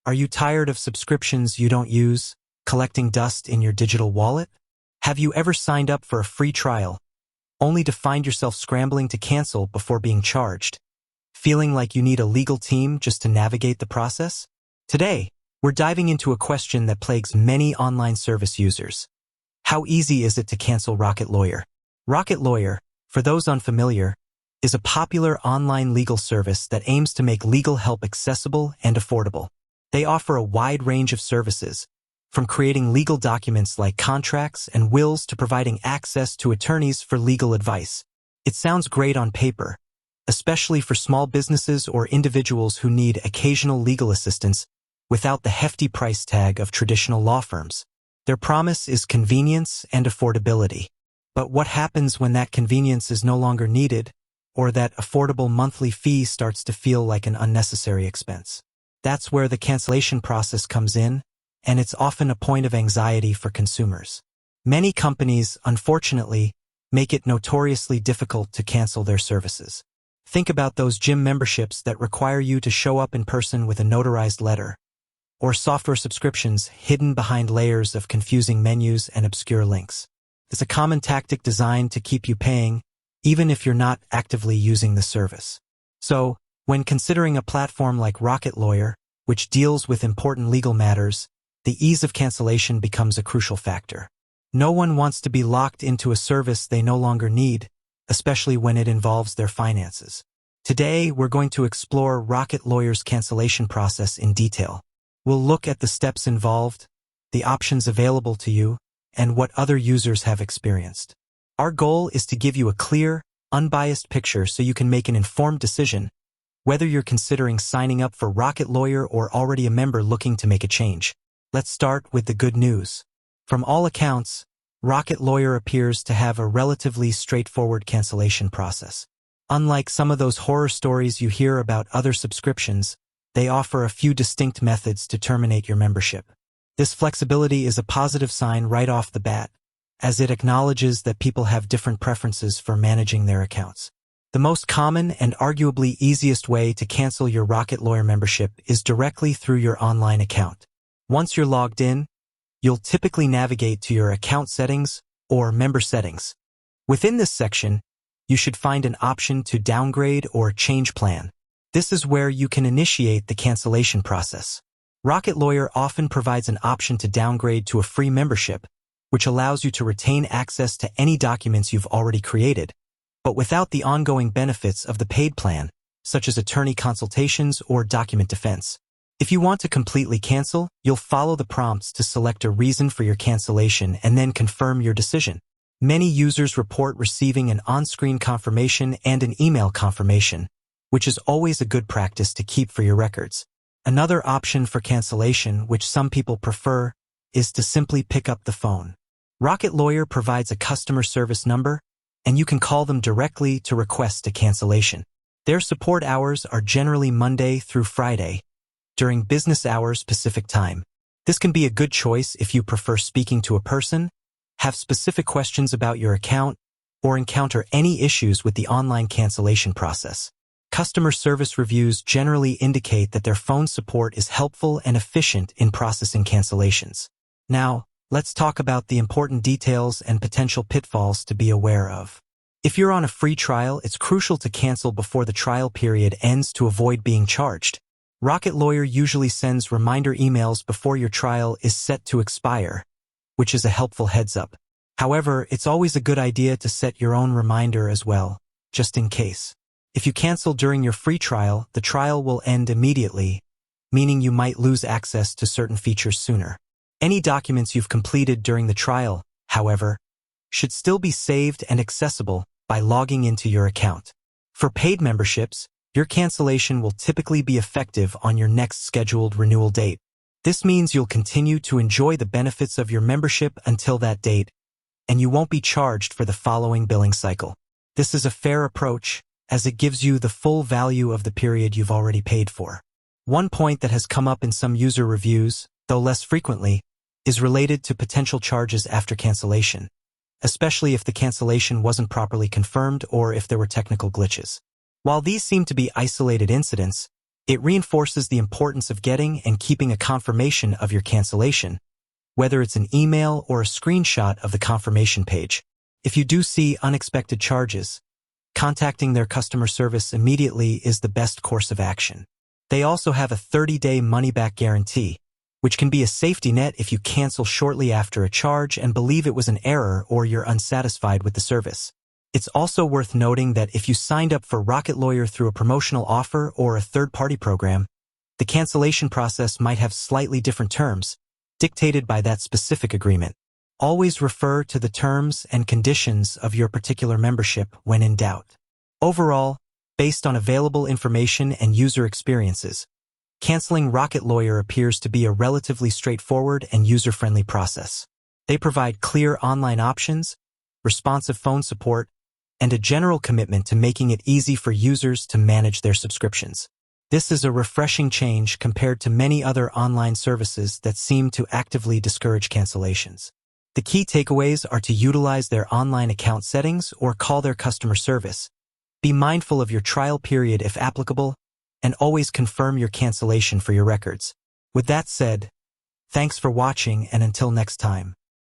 Are you tired of subscriptions you don't use, collecting dust in your digital wallet? Have you ever signed up for a free trial, only to find yourself scrambling to cancel before being charged? Feeling like you need a legal team just to navigate the process? Today, we're diving into a question that plagues many online service users. How easy is it to cancel Rocket Lawyer? Rocket Lawyer, for those unfamiliar, is a popular online legal service that aims to make legal help accessible and affordable. They offer a wide range of services, from creating legal documents like contracts and wills to providing access to attorneys for legal advice. It sounds great on paper, especially for small businesses or individuals who need occasional legal assistance without the hefty price tag of traditional law firms. Their promise is convenience and affordability. But what happens when that convenience is no longer needed, or that affordable monthly fee starts to feel like an unnecessary expense? That's where the cancellation process comes in, and it's often a point of anxiety for consumers. Many companies, unfortunately, make it notoriously difficult to cancel their services. Think about those gym memberships that require you to show up in person with a notarized letter, or software subscriptions hidden behind layers of confusing menus and obscure links. It's a common tactic designed to keep you paying, even if you're not actively using the service. So, when considering a platform like Rocket Lawyer, which deals with important legal matters, the ease of cancellation becomes a crucial factor. No one wants to be locked into a service they no longer need, especially when it involves their finances. Today, we're going to explore Rocket Lawyer's cancellation process in detail. We'll look at the steps involved, the options available to you, and what other users have experienced. Our goal is to give you a clear, unbiased picture so you can make an informed decision, whether you're considering signing up for Rocket Lawyer or already a member looking to make a change. Let's start with the good news. From all accounts, Rocket Lawyer appears to have a relatively straightforward cancellation process. Unlike some of those horror stories you hear about other subscriptions, they offer a few distinct methods to terminate your membership. This flexibility is a positive sign right off the bat, as it acknowledges that people have different preferences for managing their accounts. The most common and arguably easiest way to cancel your Rocket Lawyer membership is directly through your online account. Once you're logged in, you'll typically navigate to your account settings or member settings. Within this section, you should find an option to downgrade or change plan. This is where you can initiate the cancellation process. Rocket Lawyer often provides an option to downgrade to a free membership, which allows you to retain access to any documents you've already created, but without the ongoing benefits of the paid plan, such as attorney consultations or document defense. If you want to completely cancel, you'll follow the prompts to select a reason for your cancellation and then confirm your decision. Many users report receiving an on-screen confirmation and an email confirmation, which is always a good practice to keep for your records. Another option for cancellation, which some people prefer, is to simply pick up the phone. Rocket Lawyer provides a customer service number, and you can call them directly to request a cancellation. Their support hours are generally Monday through Friday, during business hours Pacific time. This can be a good choice if you prefer speaking to a person, have specific questions about your account, or encounter any issues with the online cancellation process. Customer service reviews generally indicate that their phone support is helpful and efficient in processing cancellations. Now, let's talk about the important details and potential pitfalls to be aware of. If you're on a free trial, it's crucial to cancel before the trial period ends to avoid being charged. Rocket Lawyer usually sends reminder emails before your trial is set to expire, which is a helpful heads up. However, it's always a good idea to set your own reminder as well, just in case. If you cancel during your free trial, the trial will end immediately, meaning you might lose access to certain features sooner. Any documents you've completed during the trial, however, should still be saved and accessible by logging into your account. For paid memberships, your cancellation will typically be effective on your next scheduled renewal date. This means you'll continue to enjoy the benefits of your membership until that date, and you won't be charged for the following billing cycle. This is a fair approach, as it gives you the full value of the period you've already paid for. One point that has come up in some user reviews, though less frequently, is related to potential charges after cancellation, especially if the cancellation wasn't properly confirmed or if there were technical glitches. While these seem to be isolated incidents, It reinforces the importance of getting and keeping a confirmation of your cancellation, whether it's an email or a screenshot of the confirmation page. If you do see unexpected charges, contacting their customer service immediately is the best course of action. They also have a 30-day money-back guarantee, which can be a safety net if you cancel shortly after a charge and believe it was an error or you're unsatisfied with the service. It's also worth noting that if you signed up for Rocket Lawyer through a promotional offer or a third-party program, the cancellation process might have slightly different terms, dictated by that specific agreement. Always refer to the terms and conditions of your particular membership when in doubt. Overall, based on available information and user experiences, canceling Rocket Lawyer appears to be a relatively straightforward and user-friendly process. They provide clear online options, responsive phone support, and a general commitment to making it easy for users to manage their subscriptions. This is a refreshing change compared to many other online services that seem to actively discourage cancellations. The key takeaways are to utilize their online account settings or call their customer service. Be mindful of your trial period if applicable, and always confirm your cancellation for your records. With that said, thanks for watching, and until next time.